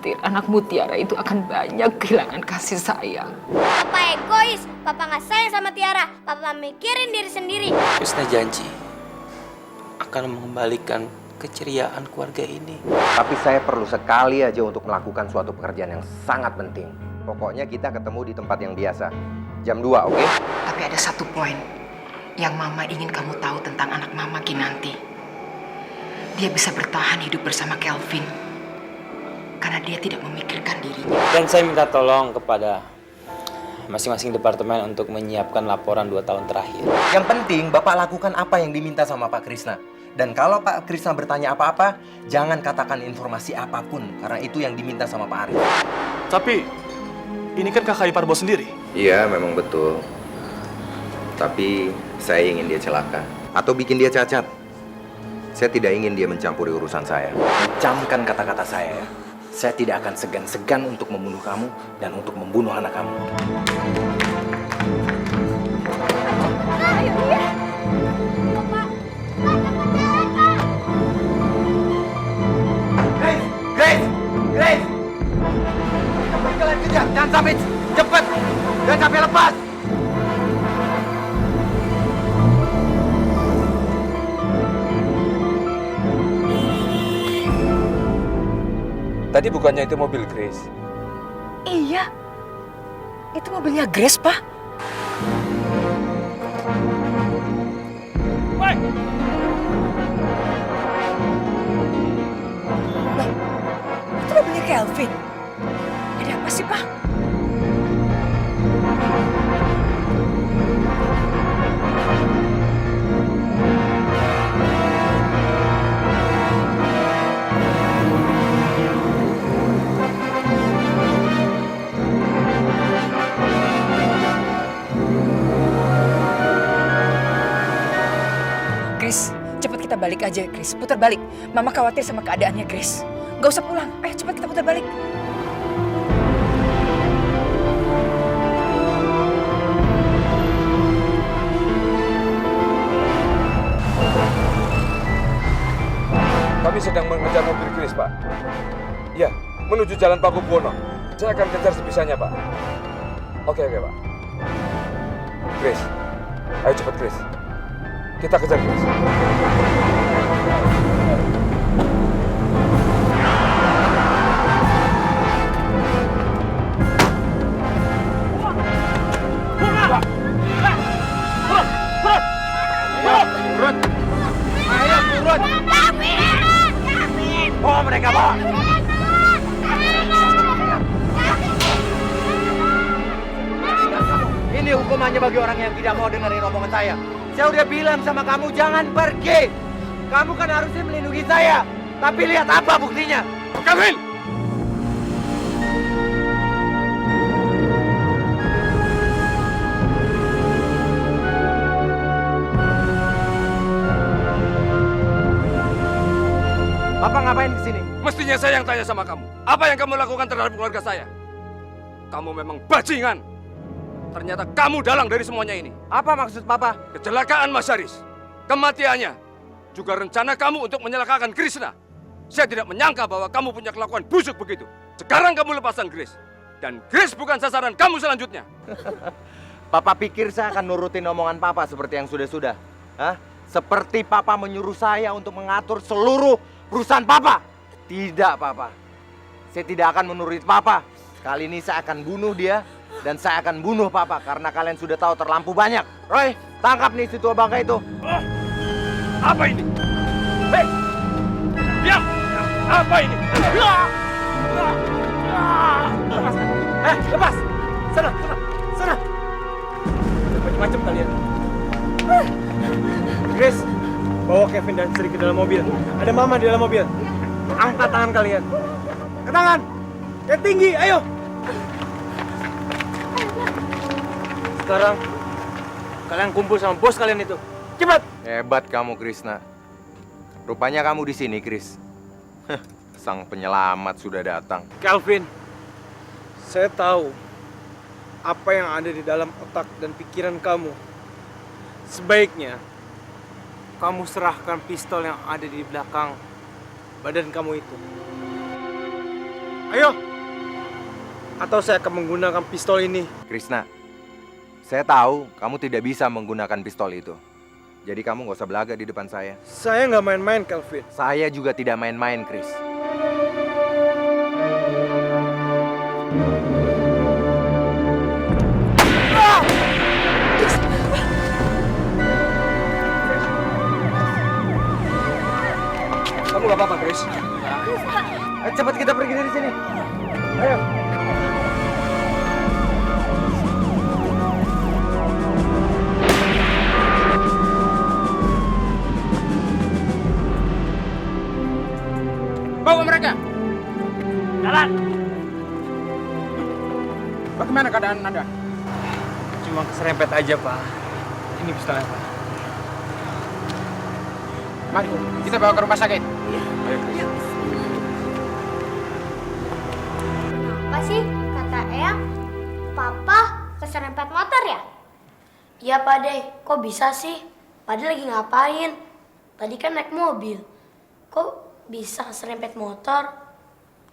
khawatir anak Mutiara itu akan banyak kehilangan kasih sayang. Papa egois, Papa nggak sayang sama Tiara. Papa mikirin diri sendiri. Krisna janji akan mengembalikan keceriaan keluarga ini. Tapi saya perlu sekali aja untuk melakukan suatu pekerjaan yang sangat penting. Pokoknya kita ketemu di tempat yang biasa. Jam 2, oke? Tapi ada satu poin yang Mama ingin kamu tahu tentang anak Mama Kinanti. Dia bisa bertahan hidup bersama Kelvin karena dia tidak memikirkan dirinya. Dan saya minta tolong kepada masing-masing departemen untuk menyiapkan laporan 2 tahun terakhir. Yang penting Bapak lakukan apa yang diminta sama Pak Krisna. Dan kalau Pak Krisna bertanya apa-apa, jangan katakan informasi apapun, karena itu yang diminta sama Pak Arif. Tapi, ini kan kakak ipar bos sendiri. Iya, memang betul. Tapi saya ingin dia celaka atau bikin dia cacat. Saya tidak ingin dia mencampuri urusan saya. Camkan kata-kata saya ya. Saya tidak akan segan-segan untuk membunuh kamu dan untuk membunuh anak kamu. Grace! Grace! Cepat kalian kejar! Jangan sampai cepat! Jangan sampai lepas! Tadi bukannya itu mobil Grace? Iya, itu mobilnya Grace, Pak. Itu mobilnya Kelvin. Ada apa sih, Pak? Grace, cepat kita balik aja, Grace. Putar balik. Mama khawatir sama keadaannya, Grace. Gak usah pulang. Ayo cepat kita putar balik. Kami sedang mengejar mobil Grace, Pak. Ya, menuju Jalan Paku Buwono. Saya akan kejar sebisanya, Pak. Oke, Pak. Grace, ayo cepat, Grace. Kita kejar, Grace. Bawa mereka, bawa! Ini hukumannya bagi orang yang tidak mau dengerin omongan saya. Saya udah bilang sama kamu jangan pergi. Kamu kan harusnya melindungi saya. Tapi lihat apa buktinya. Kelvin! Bapak ngapain di sini? Mestinya saya yang tanya sama kamu. Apa yang kamu lakukan terhadap keluarga saya? Kamu memang bajingan. Ternyata kamu dalang dari semuanya ini. Apa maksud Papa? Kecelakaan Mas Haris, kematiannya, juga rencana kamu untuk menyelakakan Krisna. Saya tidak menyangka bahwa kamu punya kelakuan busuk begitu. Sekarang kamu lepaskan Grace. Dan Grace bukan sasaran kamu selanjutnya. Papa pikir saya akan nurutin omongan Papa seperti yang sudah-sudah? Hah? Seperti Papa menyuruh saya untuk mengatur seluruh perusahaan Papa? Tidak, Papa. Saya tidak akan menuruti Papa. Kali ini saya akan bunuh dia. Dan saya akan bunuh Papa karena kalian sudah tahu terlampau banyak. Roy, tangkap nih si tua bangka itu. Apa ini? Hei! Diam! Apa ini? Lepas! Sana, sana, sana! Macam-macam kalian. Grace, bawa Kevin dan Sri ke dalam mobil. Ada Mama di dalam mobil. Angkat tangan kalian. Ke tangan! Yang tinggi, ayo! Sekarang, kalian kumpul sama bos kalian itu. Cepat! Hebat kamu, Krisna. Rupanya kamu di sini, Kris. Sang penyelamat sudah datang. Kelvin, saya tahu apa yang ada di dalam otak dan pikiran kamu. Sebaiknya, kamu serahkan pistol yang ada di belakang badan kamu itu. Ayo! Atau saya akan menggunakan pistol ini. Krishna, saya tahu kamu tidak bisa menggunakan pistol itu. Jadi kamu nggak usah belaga di depan saya. Saya nggak main-main, Kelvin. Saya juga tidak main-main, Chris. Kamu gak apa-apa, Chris? Cepat kita pergi dari sini. Ayo. Bawa mereka. Jalan. Bagaimana keadaan Anda? Cuma keserempet aja, Pak. Ini pistolnya, Pak. Mari, kita bawa ke rumah sakit. Apa sih kata Eyang? Papa keserempet motor ya? Iya Pak De, kok bisa sih? Pak De lagi ngapain? Tadi kan naik mobil. Kok bisa keserempet motor?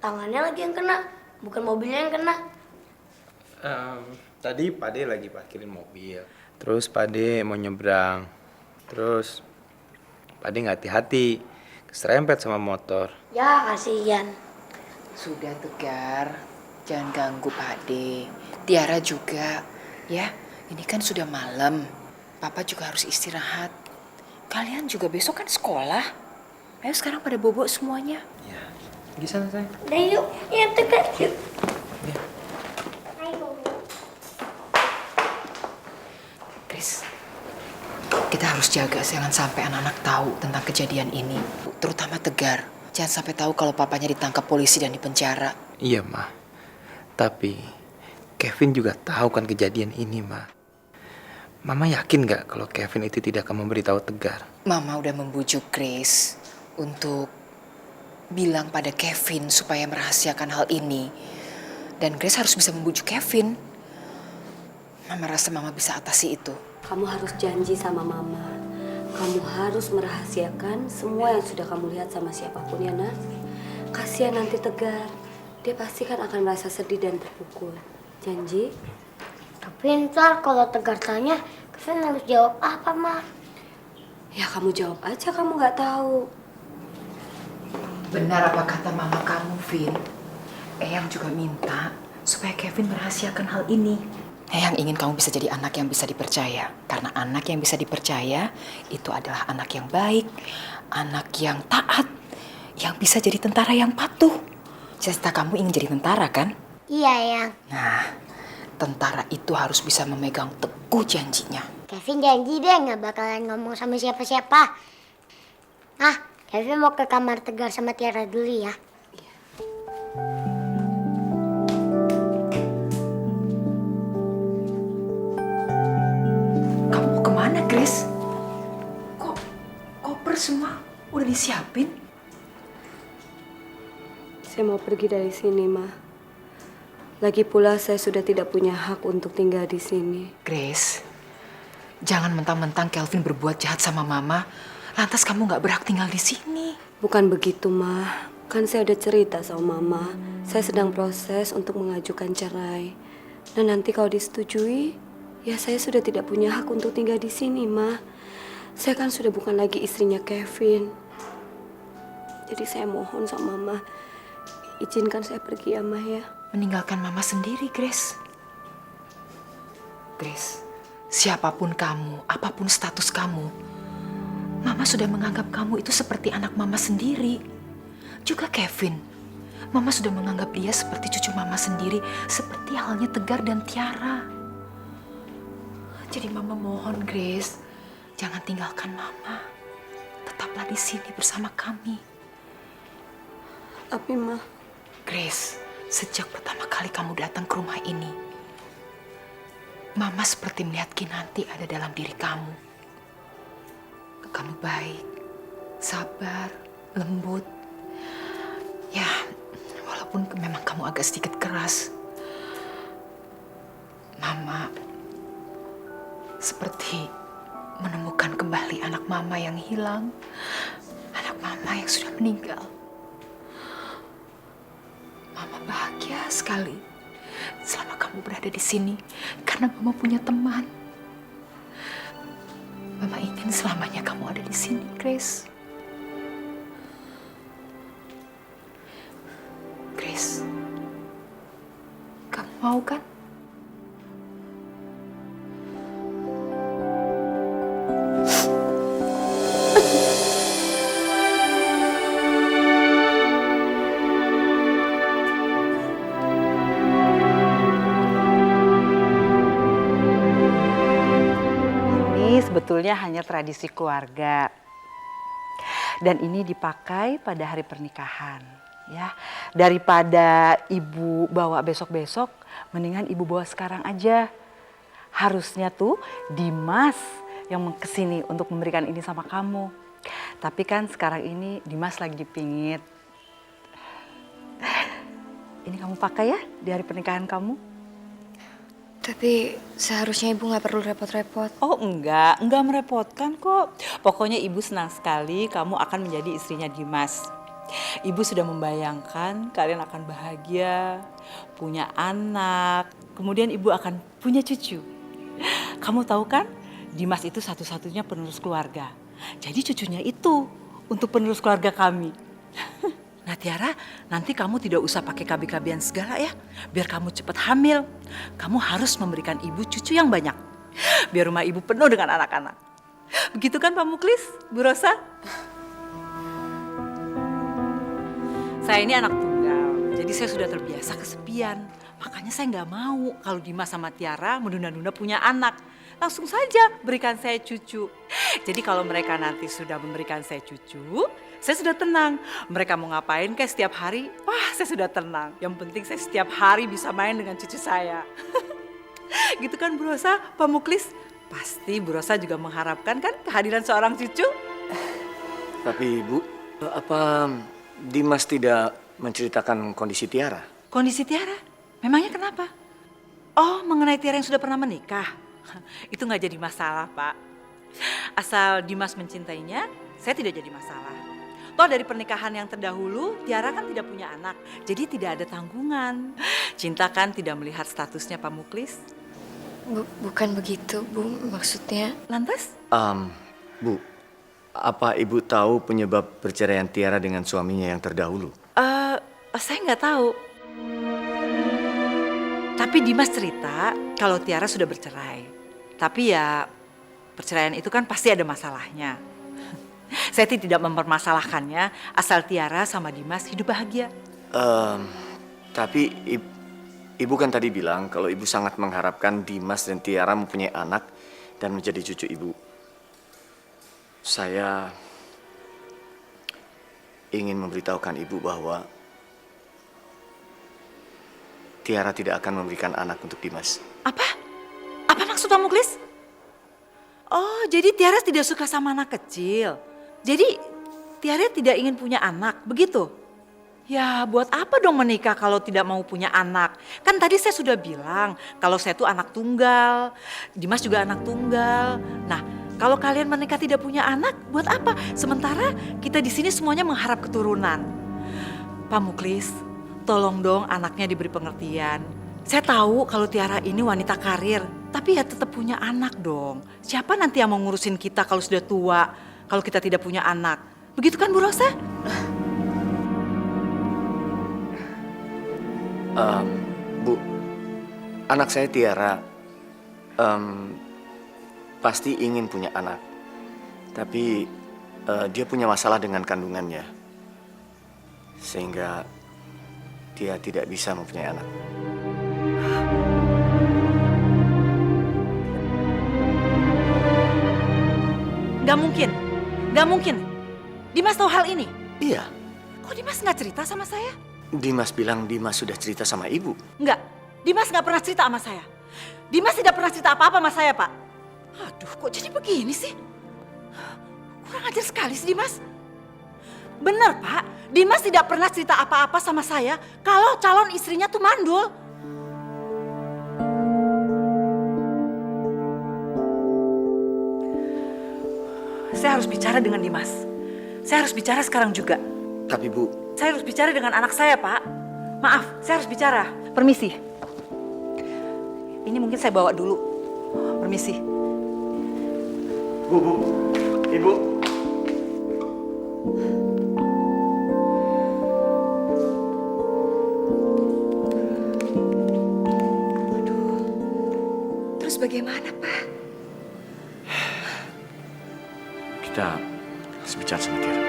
Tangannya lagi yang kena, bukan mobilnya yang kena. Tadi Pak De lagi parkirin mobil. Terus Pak De mau nyebrang. Terus Pak De nggak hati-hati, keserempet sama motor. Ya kasihan. Sudah Tegar, jangan ganggu Pak De. Tiara juga, ya. Ini kan sudah malam. Papa juga harus istirahat. Kalian juga besok kan sekolah. Ayo sekarang pada bobok semuanya. Ya, di sana saya. Udah yuk, ya Tegar, yuk. Ya. Ayo. Chris, kita harus jaga jangan sampai anak-anak tahu tentang kejadian ini. Terutama Tegar. Jangan sampai tahu kalau papanya ditangkap polisi dan dipenjara. Iya, Ma. Tapi Kevin juga tahu kan kejadian ini, Ma. Mama yakin nggak kalau Kevin itu tidak akan memberitahu Tegar? Mama udah membujuk Grace untuk bilang pada Kevin supaya merahasiakan hal ini. Dan Grace harus bisa membujuk Kevin. Mama rasa Mama bisa atasi itu. Kamu harus janji sama Mama. Kamu harus merahasiakan semua yang sudah kamu lihat sama siapapun ya, Nak. Kasihan nanti Tegar. Dia pasti kan akan merasa sedih dan terpukul. Janji? Tapi ntar kalau Tegar tanya, Kevin harus jawab apa, Ma? Ya kamu jawab aja kamu nggak tahu. Benar apa kata Mama kamu, Vin? Eyang juga minta supaya Kevin merahasiakan hal ini. Eyang ingin kamu bisa jadi anak yang bisa dipercaya. Karena anak yang bisa dipercaya itu adalah anak yang baik, anak yang taat, yang bisa jadi tentara yang patuh. Cita-cita kamu ingin jadi tentara, kan? Iya, Eyang. Nah, tentara itu harus bisa memegang teguh janjinya. Kevin janji deh nggak bakalan ngomong sama siapa-siapa. Ah, Kevin mau ke kamar Tegar sama Tiara dulu ya. Kamu mau kemana, Grace? Kok koper semua udah disiapin? Saya mau pergi dari sini, Ma. Lagi pula saya sudah tidak punya hak untuk tinggal di sini. Grace, jangan mentang-mentang Kelvin berbuat jahat sama Mama, lantas kamu nggak berhak tinggal di sini. Bukan begitu, Ma. Kan saya udah cerita sama Mama. Saya sedang proses untuk mengajukan cerai. Dan nanti kalau disetujui, ya saya sudah tidak punya hak untuk tinggal di sini, Ma. Saya kan sudah bukan lagi istrinya Kevin. Jadi saya mohon sama Mama, izinkan saya pergi ya, Ma ya. Meninggalkan Mama sendiri, Grace. Grace, siapapun kamu, apapun status kamu, Mama sudah menganggap kamu itu seperti anak Mama sendiri. Juga Kevin, Mama sudah menganggap dia seperti cucu Mama sendiri, seperti halnya Tegar dan Tiara. Jadi Mama mohon, Grace, jangan tinggalkan Mama. Tetaplah di sini bersama kami. Tapi, Ma, Grace, sejak pertama kali kamu datang ke rumah ini, Mama seperti melihat Kinanti ada dalam diri kamu. Kamu baik, sabar, lembut. Ya, walaupun memang kamu agak sedikit keras, Mama seperti menemukan kembali anak Mama yang hilang, anak Mama yang sudah meninggal. Mama bahagia sekali selama kamu berada di sini karena Mama punya teman. Mama ingin selamanya kamu ada di sini, Grace. Grace, kamu mau kan? Ini sebetulnya hanya tradisi keluarga. Dan ini dipakai pada hari pernikahan, ya. Daripada ibu bawa besok-besok, mendingan ibu bawa sekarang aja. Harusnya tuh Dimas yang kesini untuk memberikan ini sama kamu. Tapi kan sekarang ini Dimas lagi dipingit. Ini kamu pakai ya di hari pernikahan kamu. Tapi seharusnya ibu nggak perlu repot-repot. Oh enggak merepotkan kok. Pokoknya ibu senang sekali kamu akan menjadi istrinya Dimas. Ibu sudah membayangkan kalian akan bahagia, punya anak, kemudian ibu akan punya cucu. Kamu tahu kan, Dimas itu satu-satunya penerus keluarga. Jadi cucunya itu untuk penerus keluarga kami. Nah Tiara, nanti kamu tidak usah pakai KB-KBan segala ya. Biar kamu cepat hamil. Kamu harus memberikan ibu cucu yang banyak. Biar rumah ibu penuh dengan anak-anak. Begitu kan Pak Muklis, Bu Rosa? Saya ini anak tunggal, jadi saya sudah terbiasa kesepian. Makanya saya nggak mau kalau Dimas sama Tiara menunda-nunda punya anak. Langsung saja berikan saya cucu. Jadi kalau mereka nanti sudah memberikan saya cucu, saya sudah tenang. Mereka mau ngapain kayak setiap hari, wah saya sudah tenang. Yang penting saya setiap hari bisa main dengan cucu saya. Gitu kan Bu Rosa, Pak Muklis? Pasti Bu Rosa juga mengharapkan kan kehadiran seorang cucu? Tapi Ibu, apa Dimas tidak menceritakan kondisi Tiara? Kondisi Tiara? Memangnya kenapa? Oh, mengenai Tiara yang sudah pernah menikah? Itu nggak jadi masalah, Pak. Asal Dimas mencintainya, saya tidak jadi masalah. Toh dari pernikahan yang terdahulu, Tiara kan tidak punya anak. Jadi tidak ada tanggungan. Cinta kan tidak melihat statusnya Pak Muklis. Bukan begitu, Bu. Maksudnya... Lantas? Bu, apa Ibu tahu penyebab perceraian Tiara dengan suaminya yang terdahulu? Saya nggak tahu. Tapi Dimas cerita kalau Tiara sudah bercerai. Tapi ya perceraian itu kan pasti ada masalahnya. Saya tidak mempermasalahkannya asal Tiara sama Dimas hidup bahagia. Tapi Ibu kan tadi bilang kalau Ibu sangat mengharapkan Dimas dan Tiara mempunyai anak dan menjadi cucu Ibu. Saya ingin memberitahukan Ibu bahwa Tiara tidak akan memberikan anak untuk Dimas. Apa? Apa maksud Pak Muklis? Oh, jadi Tiara tidak suka sama anak kecil. Jadi Tiara tidak ingin punya anak, begitu? Ya, buat apa dong menikah kalau tidak mau punya anak? Kan tadi saya sudah bilang kalau saya tuh anak tunggal. Dimas juga anak tunggal. Nah, kalau kalian menikah tidak punya anak, buat apa? Sementara kita di sini semuanya mengharap keturunan. Pak Muklis, tolong dong anaknya diberi pengertian. Saya tahu kalau Tiara ini wanita karir, tapi ya tetap punya anak dong. Siapa nanti yang mau ngurusin kita kalau sudah tua, kalau kita tidak punya anak? Begitu kan Bu Rosa? Bu, anak saya Tiara pasti ingin punya anak. Tapi dia punya masalah dengan kandungannya. Sehingga dia tidak bisa mempunyai anak. Gak mungkin. Dimas tahu hal ini? Iya, Kok Dimas nggak cerita sama saya? Dimas bilang Dimas sudah cerita sama Ibu. Enggak, Dimas nggak pernah cerita sama saya. Dimas tidak pernah cerita apa-apa sama saya, Pak. Aduh, kok jadi begini sih? Kurang ajar sekali sih Dimas. Benar, Pak. Dimas tidak pernah cerita apa-apa sama saya kalau calon istrinya tuh mandul. Saya harus bicara dengan Dimas. Saya harus bicara sekarang juga. Tapi Bu, Saya harus bicara dengan anak saya, Pak. Maaf, saya harus bicara. Permisi. Ini mungkin saya bawa dulu. Permisi. Bu, Ibu. Terus bagaimana, Pak? Kita harus bicara sama Tiara.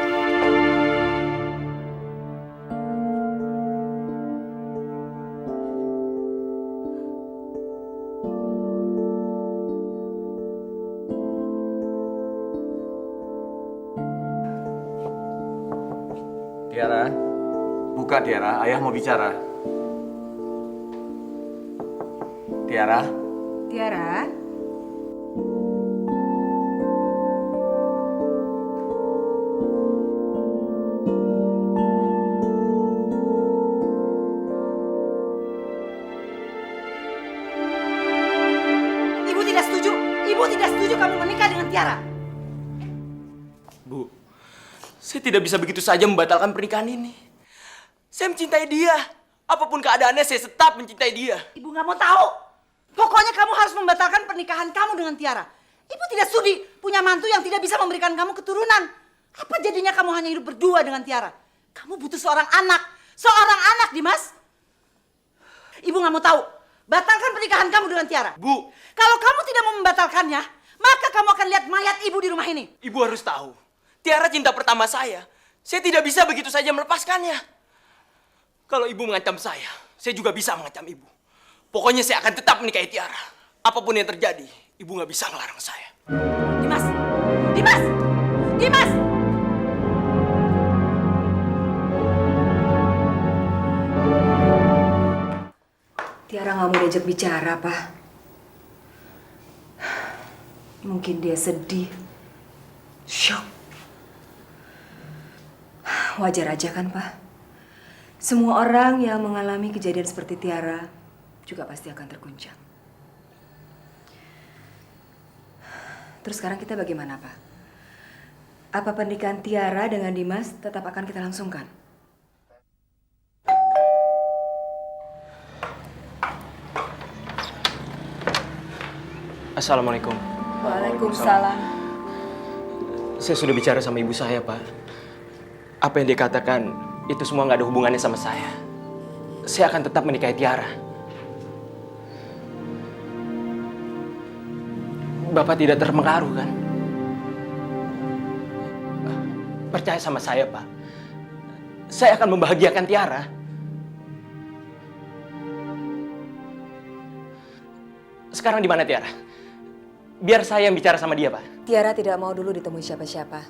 Tiara, buka Tiara, ayah mau bicara. Tiara, Tiara? Ibu tidak setuju. Ibu tidak setuju kamu menikah dengan Tiara. Bu, saya tidak bisa begitu saja membatalkan pernikahan ini. Saya mencintai dia. Apapun keadaannya, saya tetap mencintai dia. Ibu nggak mau tahu. Pokoknya kamu harus membatalkan pernikahan kamu dengan Tiara. Ibu tidak sudi punya mantu yang tidak bisa memberikan kamu keturunan. Apa jadinya kamu hanya hidup berdua dengan Tiara? Kamu butuh seorang anak. Seorang anak, Dimas. Ibu nggak mau tahu. Batalkan pernikahan kamu dengan Tiara. Bu, Kalau kamu tidak mau membatalkannya, maka kamu akan lihat mayat ibu di rumah ini. ibu harus tahu. Tiara cinta pertama saya. Saya tidak bisa begitu saja melepaskannya. Kalau ibu mengancam saya juga bisa mengancam ibu. Pokoknya saya akan tetap menikahi Tiara. Apapun yang terjadi, ibu nggak bisa ngelarang saya. Dimas! Dimas! Dimas! Tiara nggak mau diajak bicara, Pak. Mungkin dia sedih, shock. Wajar aja kan, Pak? Semua orang yang mengalami kejadian seperti Tiara juga pasti akan terguncang. Terus sekarang kita bagaimana, Pak? Apa pernikahan Tiara dengan Dimas tetap akan kita langsungkan? Assalamualaikum. Waalaikumsalam. Saya sudah bicara sama ibu saya, Pak. Apa yang dia katakan, itu semua nggak ada hubungannya sama saya. Saya akan tetap menikahi Tiara. Bapak tidak terpengaruh, kan? Percaya sama saya, Pak. Saya akan membahagiakan Tiara. Sekarang di mana Tiara? Biar saya yang bicara sama dia, Pak. Tiara tidak mau dulu ditemui siapa-siapa.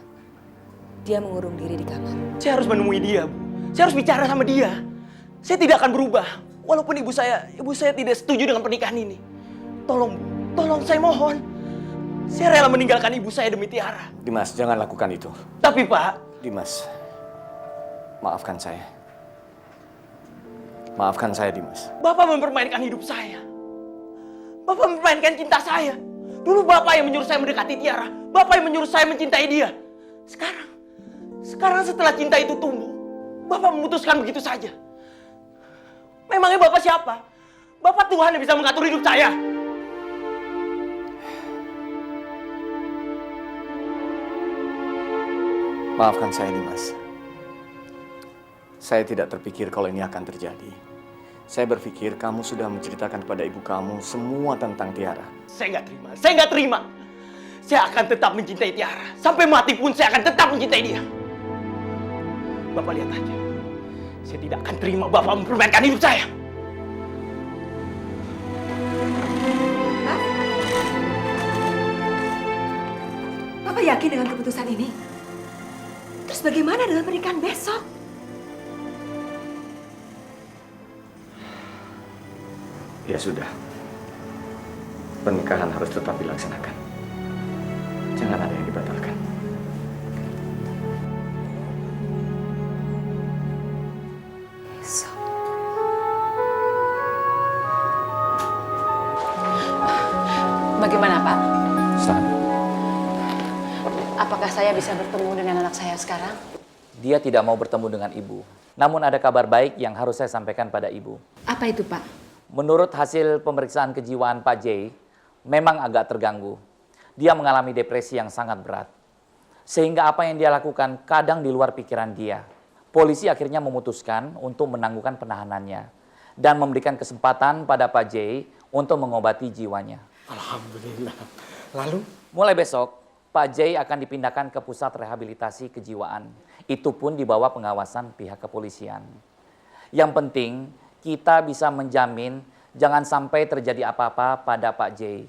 Dia mengurung diri di kamar. Saya harus menemui dia, Bu. Saya harus bicara sama dia. Saya tidak akan berubah. Walaupun ibu saya tidak setuju dengan pernikahan ini. Tolong, Bu. Tolong, saya mohon. Saya rela meninggalkan ibu saya demi Tiara. Dimas, jangan lakukan itu. Tapi, Pak. Dimas, maafkan saya. Maafkan saya, Dimas. Bapak mempermainkan hidup saya. Bapak mempermainkan cinta saya. Dulu Bapak yang menyuruh saya mendekati Tiara. Bapak yang menyuruh saya mencintai dia. Sekarang setelah cinta itu tumbuh, Bapak memutuskan begitu saja. Memangnya Bapak siapa? Bapak Tuhan yang bisa mengatur hidup saya. Maafkan saya, Dimas. Saya tidak terpikir kalau ini akan terjadi. Saya berpikir kamu sudah menceritakan kepada ibu kamu semua tentang Tiara. Saya nggak terima. Saya akan tetap mencintai Tiara. Sampai mati pun saya akan tetap mencintai dia. Bapak lihat aja. Saya tidak akan terima Bapak mempermainkan hidup saya. Papa yakin dengan keputusan ini? Terus bagaimana dengan pernikahan besok? Ya sudah. Pernikahan harus tetap dilaksanakan. Jangan ada yang dibatalkan. Besok. Bagaimana, Pak? Stan, Apakah saya bisa bertemu dengan anak saya sekarang? Dia tidak mau bertemu dengan ibu. Namun ada kabar baik yang harus saya sampaikan pada Ibu. Apa itu, Pak? Menurut hasil pemeriksaan kejiwaan Pak J, memang agak terganggu. Dia mengalami depresi yang sangat berat. Sehingga apa yang dia lakukan kadang di luar pikiran dia. Polisi akhirnya memutuskan untuk menangguhkan penahanannya dan memberikan kesempatan pada Pak J untuk mengobati jiwanya. Alhamdulillah. Lalu? Mulai besok, Pak J akan dipindahkan ke pusat rehabilitasi kejiwaan. Itu pun di bawah pengawasan pihak kepolisian. Yang penting, kita bisa menjamin jangan sampai terjadi apa-apa pada Pak J.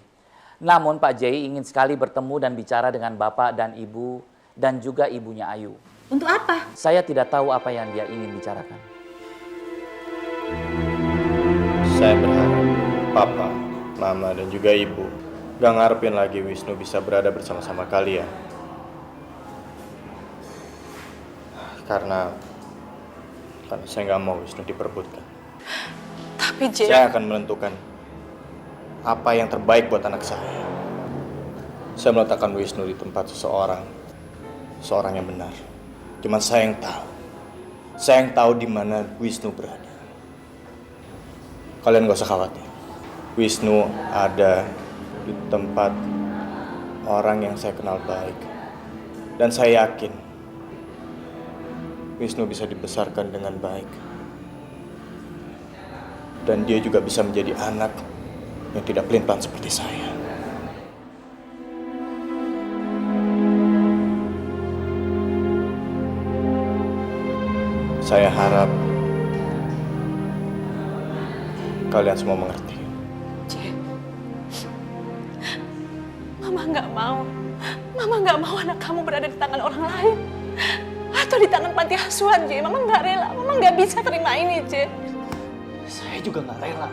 Namun Pak J ingin sekali bertemu dan bicara dengan Bapak dan Ibu dan juga ibunya Ayu. Untuk apa? Saya tidak tahu apa yang dia ingin bicarakan. Saya berharap Papa, Mama, dan juga Ibu gak ngarepin lagi Wisnu bisa berada bersama-sama kalian. Karena saya nggak mau Wisnu diperebutkan. Tapi J... Saya akan menentukan apa yang terbaik buat anak saya. Saya meletakkan Wisnu di tempat seorang yang benar. Cuman saya yang tahu. Saya yang tahu di mana Wisnu berada. Kalian gak usah khawatir. Wisnu ada di tempat orang yang saya kenal baik. Dan saya yakin Wisnu bisa dibesarkan dengan baik. Dan dia juga bisa menjadi anak yang tidak pelin-pelan seperti saya. Saya harap kalian semua mengerti. Mama nggak mau. Mama nggak mau anak kamu berada di tangan orang lain. Atau di tangan panti asuhan, J. Mama nggak rela. Mama nggak bisa terima ini, J. Saya juga nggak rela.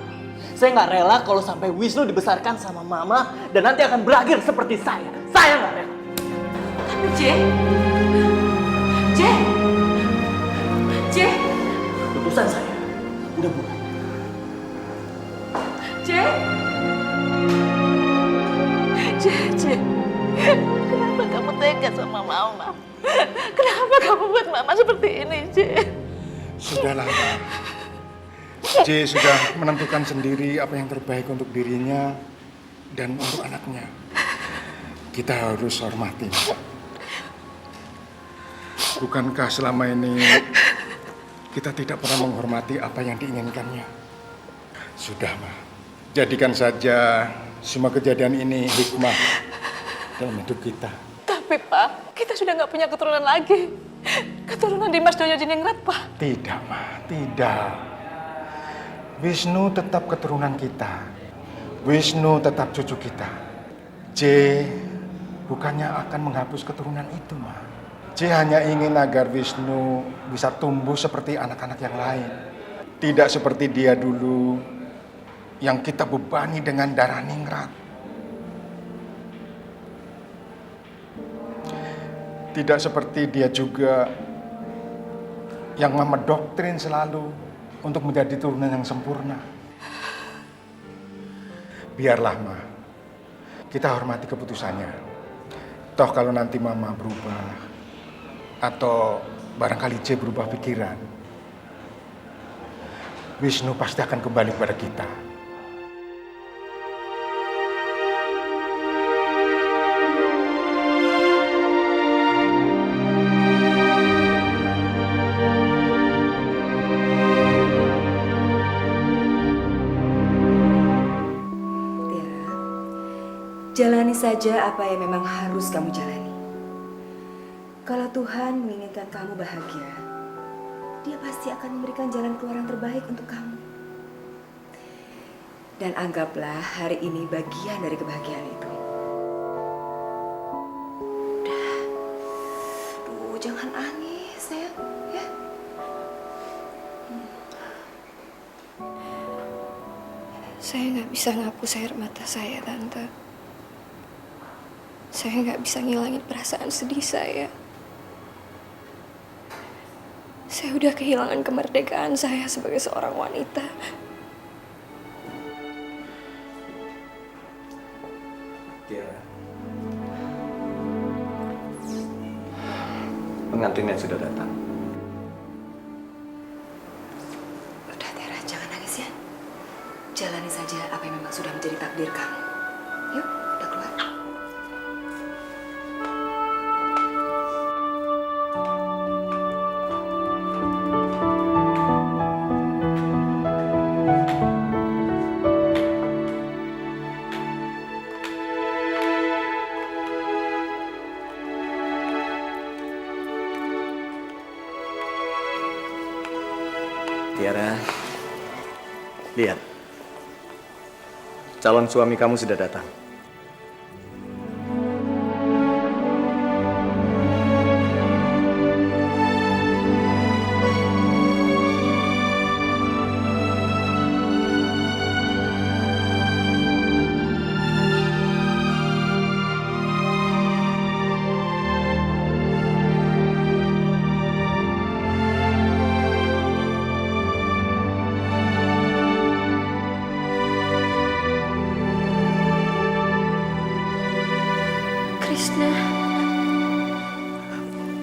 Saya nggak rela kalau sampai Wisnu dibesarkan sama Mama dan nanti akan berakhir seperti saya. Saya nggak rela. Tapi J, Keputusan saya udah bulat. Kenapa kamu tega sama Mama? Kenapa kamu buat Mama seperti ini, J? Sudahlah, Ma. J sudah menentukan sendiri apa yang terbaik untuk dirinya dan untuk anaknya. Kita harus hormati. Bukankah selama ini kita tidak pernah menghormati apa yang diinginkannya? Sudah, Ma. Jadikan saja semua kejadian ini hikmah dalam hidup kita. Tapi Pak, kita sudah nggak punya keturunan lagi. Keturunan Dimas Dayodiningrat, Pak. Tidak, Ma. Tidak. Wisnu tetap keturunan kita. Wisnu tetap cucu kita. J bukannya akan menghapus keturunan itu, Ma. J hanya ingin agar Wisnu bisa tumbuh seperti anak-anak yang lain. Tidak seperti dia dulu yang kita bebani dengan darah ningrat. Tidak seperti dia juga yang Mama doktrin selalu untuk menjadi turunan yang sempurna. Biarlah, Ma. Kita hormati keputusannya. Toh kalau nanti Mama berubah atau barangkali J berubah pikiran, Wisnu pasti akan kembali kepada kita. Jalani saja apa yang memang harus kamu jalani. Kalau Tuhan menginginkan kamu bahagia, Dia pasti akan memberikan jalan keluar yang terbaik untuk kamu. Dan anggaplah hari ini bagian dari kebahagiaan itu. Udah. Duh, jangan nangis, sayang. Ya. Saya nggak bisa ngapus air mata saya, Tante. Saya nggak bisa ngilangin perasaan sedih saya. Saya udah kehilangan kemerdekaan saya sebagai seorang wanita. Tiara. Pengantinnya sudah datang. mobil kamu. Yuk, kita keluar. Tiara, lihat. Calon suami kamu sudah datang. Krishna,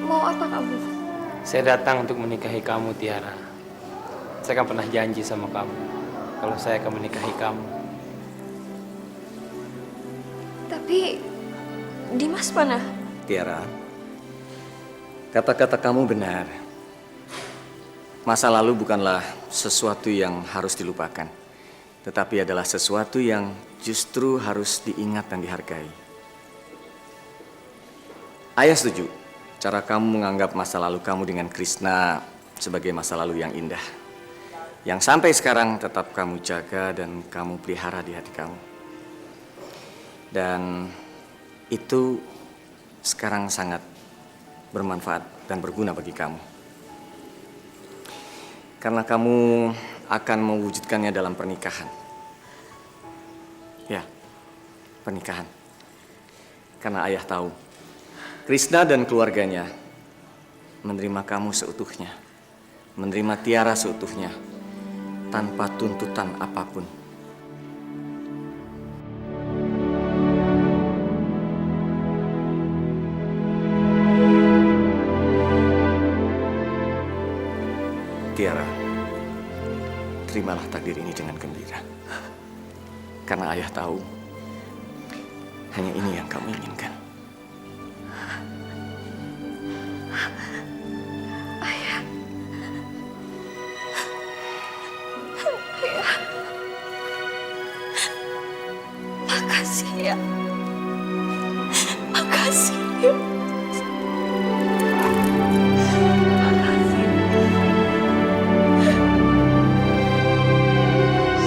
mau apa kamu? Saya datang untuk menikahi kamu, Tiara. Saya kan pernah janji sama kamu kalau saya akan menikahi kamu. Tapi Dimas mana? Tiara, kata-kata kamu benar. Masa lalu bukanlah sesuatu yang harus dilupakan, tetapi adalah sesuatu yang justru harus diingat dan dihargai. Ayah setuju, cara kamu menganggap masa lalu kamu dengan Krishna sebagai masa lalu yang indah. Yang sampai sekarang tetap kamu jaga dan kamu pelihara di hati kamu. Dan itu sekarang sangat bermanfaat dan berguna bagi kamu. Karena kamu akan mewujudkannya dalam pernikahan. Ya, pernikahan. Karena ayah tahu, Krishna dan keluarganya menerima kamu seutuhnya, menerima Tiara seutuhnya, tanpa tuntutan apapun. Tiara, terimalah takdir ini dengan gembira. Karena ayah tahu, hanya ini yang kamu inginkan. Ayah. Makasih ya. Makasih ya.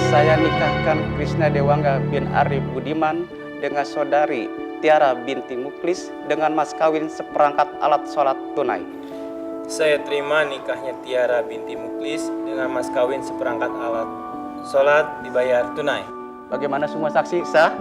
Saya nikahkan Krishna Dewangga bin Arif Budiman dengan saudari Tiara binti Muklis dengan mas kawin seperangkat alat sholat tunai. Saya terima nikahnya Tiara binti Muklis dengan mas kawin seperangkat alat sholat dibayar tunai. Bagaimana semua saksi sah?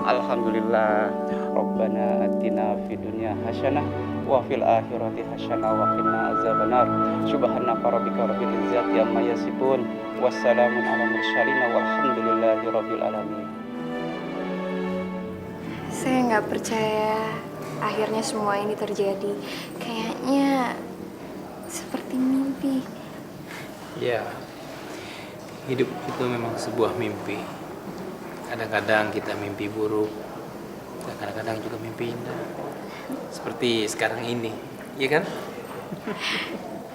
Alhamdulillah. Rabbana atina fid dunya hasanah wa fil akhirati hasanah wa qina azabannar. Subhanaka rabbika rabbil izzati amma yasifun. Wassalamun ala mursalin walhamdulillahi rabbil alamin. Saya nggak percaya akhirnya semua ini terjadi. Kayaknya seperti mimpi. Ya, hidup itu memang sebuah mimpi. Kadang-kadang kita mimpi buruk, dan kadang-kadang juga mimpi indah. Seperti sekarang ini, iya kan?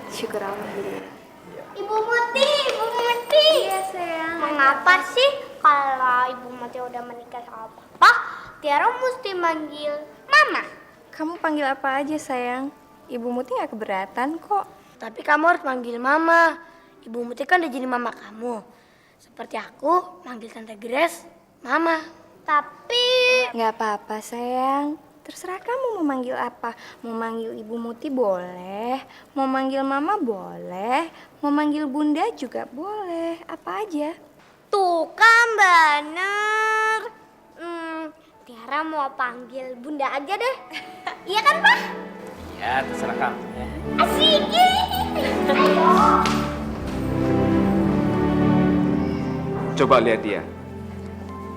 Syukur alhamdulillah. Ibu Muti, Ibu Muti. Iya sayang. Mengapa sih kalau Ibu Muti udah menikah sama Papa, Tiara mesti manggil Mama? Kamu panggil apa aja sayang. Ibu Muti nggak keberatan kok. Tapi kamu harus manggil Mama. Ibu Muti kan udah jadi mama kamu. Seperti aku manggil Tante Grace Mama. Tapi Nggak apa-apa sayang. Terserah kamu mau manggil apa. Mau manggil Ibu Muti boleh. Mau manggil Mama boleh. Mau manggil Bunda juga boleh. Apa aja. tuh kan bener. Tiara mau panggil Bunda aja deh. Iya kan, Pak? Ya, terserah kamu ya. Asik. Ayo. Coba lihat dia.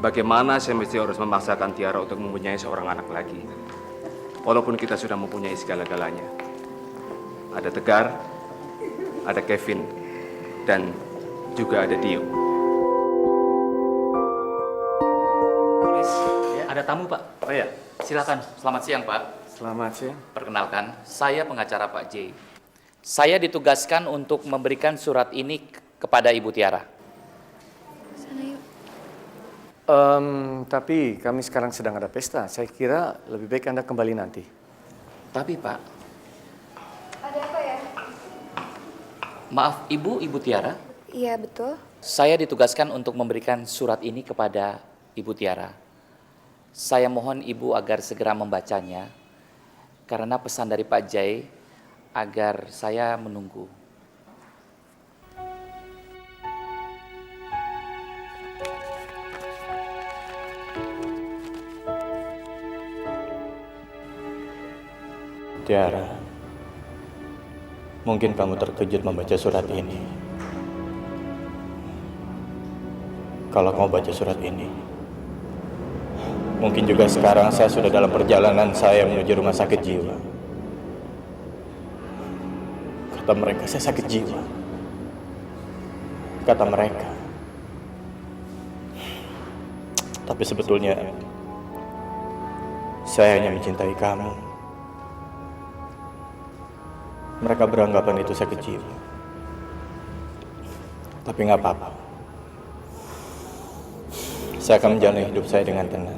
Bagaimana saya mesti harus memaksakan Tiara untuk mempunyai seorang anak lagi. Walaupun kita sudah mempunyai segala-galanya. Ada Tegar, ada Kevin, dan juga ada Dio. Ada tamu, Pak. Oh ya, Silakan. Selamat siang, Pak. selamat siang. Perkenalkan, saya pengacara Pak J. Saya ditugaskan untuk memberikan surat ini kepada Ibu Tiara. Tapi kami sekarang sedang ada pesta. Saya kira lebih baik Anda kembali nanti. Tapi, Pak, Ada apa ya? maaf Ibu Tiara. Iya, betul. Saya ditugaskan untuk memberikan surat ini kepada Ibu Tiara. Saya mohon Ibu agar segera membacanya, karena pesan dari Pak Jai agar saya menunggu. Tiara, mungkin kamu terkejut membaca surat ini. Kalau kamu baca surat ini, mungkin juga sekarang saya sudah dalam perjalanan saya menuju rumah sakit jiwa. Kata mereka saya sakit jiwa. Kata mereka. Tapi sebetulnya saya hanya mencintai kamu. Mereka beranggapan itu sakit jiwa. Tapi nggak apa-apa. Saya akan menjalani hidup saya dengan tenang.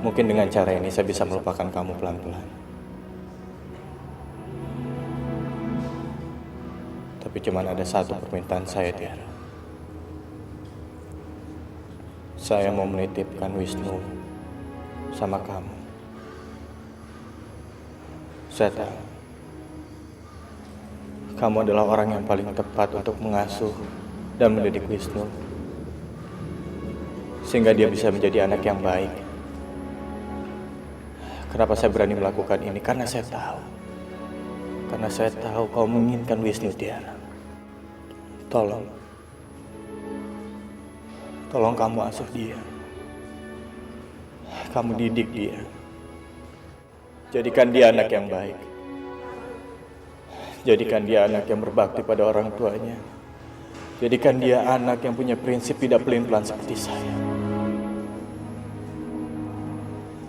Mungkin dengan cara ini saya bisa melupakan kamu pelan-pelan. Tapi cuma ada satu permintaan saya, Tiara. Saya mau menitipkan Wisnu sama kamu. Saya tahu kamu adalah orang yang paling tepat untuk mengasuh dan mendidik Wisnu, sehingga dia bisa menjadi anak yang baik. Kenapa saya berani melakukan ini? Karena saya tahu kau menginginkan Wisnu, Tiara. Tolong kamu asuh dia. Kamu didik dia. Jadikan dia anak yang baik. Jadikan dia anak yang berbakti pada orang tuanya. Jadikan dia anak yang punya prinsip tidak pelin-pelan seperti saya.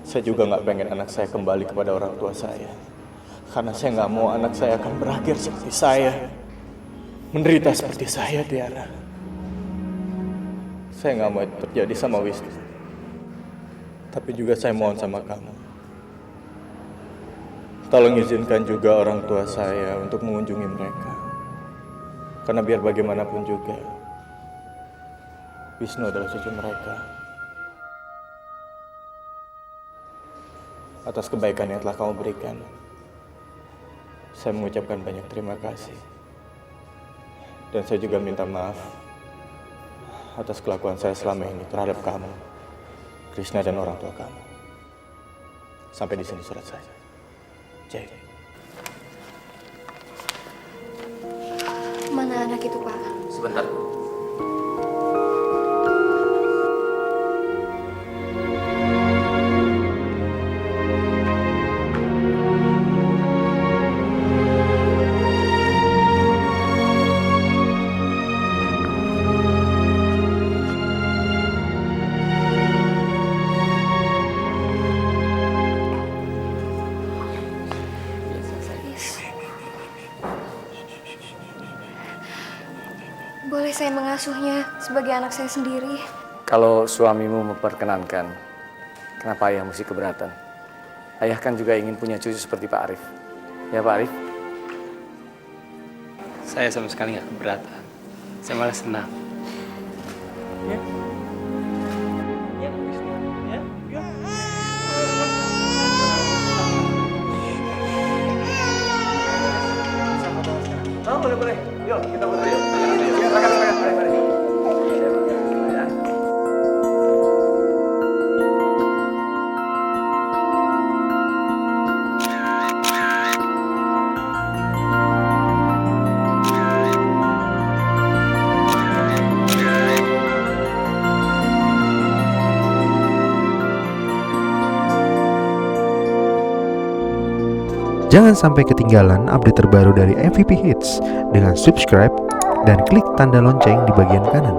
Saya juga nggak pengen anak saya kembali kepada orang tua saya. Karena saya nggak mau anak saya akan berakhir seperti saya. Menderita seperti saya, Tiara. Saya nggak mau itu terjadi sama Wisnu. Tapi juga saya mohon sama kamu. Tolong izinkan juga orang tua saya untuk mengunjungi mereka. Karena biar bagaimanapun juga, Wisnu adalah cucu mereka. Atas kebaikan yang telah kamu berikan, saya mengucapkan banyak terima kasih. Dan saya juga minta maaf atas kelakuan saya selama ini terhadap kamu, Krishna dan orang tua kamu. Sampai di sini surat saya. Jai. Mana anak itu, Pak? Sebentar. Boleh saya mengasuhnya sebagai anak saya sendiri? Kalau suamimu memperkenankan, kenapa ayah mesti keberatan? Ayah kan juga ingin punya cucu seperti Pak Arif. Ya Pak Arif? Saya sama sekali nggak keberatan. Saya malah senang. Ya. Ya, Wisnu. Ya, yuk. Oh, boleh. Yuk, kita foto yuk. Silakan, mari. Jangan sampai ketinggalan update terbaru dari MVP Hits dengan subscribe dan klik tanda lonceng di bagian kanan.